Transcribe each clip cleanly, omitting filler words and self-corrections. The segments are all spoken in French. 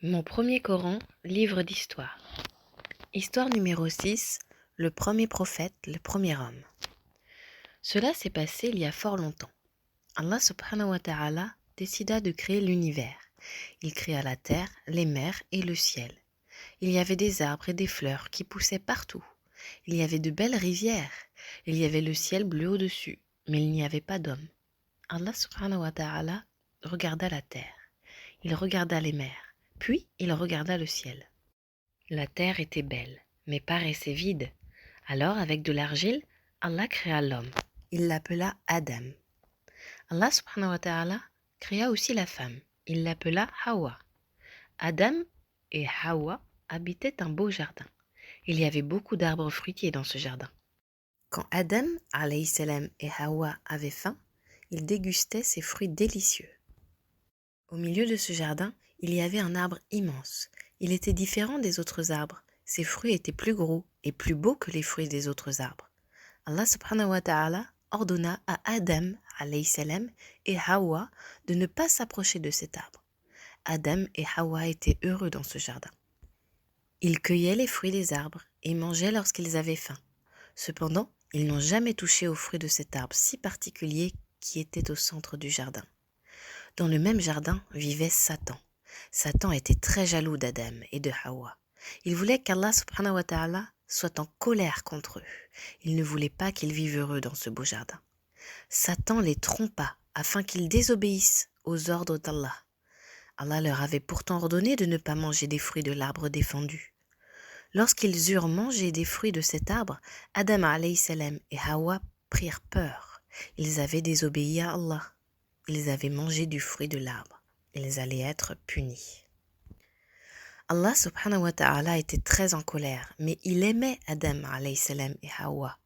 Mon premier Coran, livre d'histoire. Histoire numéro 6, le premier prophète, le premier homme. Cela s'est passé il y a fort longtemps. Allah subhanahu wa ta'ala décida de créer l'univers. Il créa la terre, les mers et le ciel. Il y avait des arbres et des fleurs qui poussaient partout. Il y avait de belles rivières. Il y avait le ciel bleu au-dessus, mais il n'y avait pas d'hommes. Allah subhanahu wa ta'ala regarda la terre. Il regarda les mers, puis il regarda le ciel. La terre était belle, mais paraissait vide. Alors, avec de l'argile, Allah créa l'homme. Il l'appela Adam. Allah subhanahu wa ta'ala créa aussi la femme. Il l'appela Hawa. Adam et Hawa habitaient un beau jardin. Il y avait beaucoup d'arbres fruitiers dans ce jardin. Quand Adam alayhi salam et Hawa avaient faim, ils dégustaient ces fruits délicieux. Au milieu de ce jardin, il y avait un arbre immense. Il était différent des autres arbres. Ses fruits étaient plus gros et plus beaux que les fruits des autres arbres. Allah subhanahu wa ta'ala ordonna à Adam alayhi salam et Hawa de ne pas s'approcher de cet arbre. Adam et Hawa étaient heureux dans ce jardin. Ils cueillaient les fruits des arbres et mangeaient lorsqu'ils avaient faim. Cependant, ils n'ont jamais touché aux fruits de cet arbre si particulier qui était au centre du jardin. Dans le même jardin vivait Satan. Satan était très jaloux d'Adam et de Hawa. Il voulait qu'Allah subhanahu wa ta'ala soit en colère contre eux. Il ne voulait pas qu'ils vivent heureux dans ce beau jardin. Satan les trompa afin qu'ils désobéissent aux ordres d'Allah. Allah leur avait pourtant ordonné de ne pas manger des fruits de l'arbre défendu. Lorsqu'ils eurent mangé des fruits de cet arbre, Adam alayhi salam et Hawa prirent peur. Ils avaient désobéi à Allah. Ils avaient mangé du fruit de l'arbre. Ils allaient être punis. Allah subhanahu wa ta'ala était très en colère, mais il aimait Adam alayhi salam et Hawa.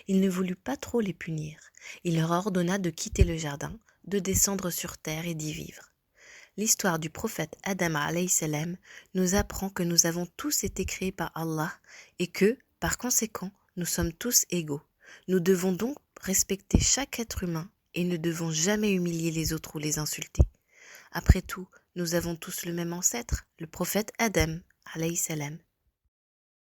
Il ne voulut pas trop les punir. Il leur ordonna de quitter le jardin, de descendre sur terre et d'y vivre. L'histoire du prophète Adam alayhi salam nous apprend que nous avons tous été créés par Allah et que, par conséquent, nous sommes tous égaux. Nous devons donc respecter chaque être humain et ne devons jamais humilier les autres ou les insulter. Après tout, nous avons tous le même ancêtre, le prophète Adam, alayhi salam.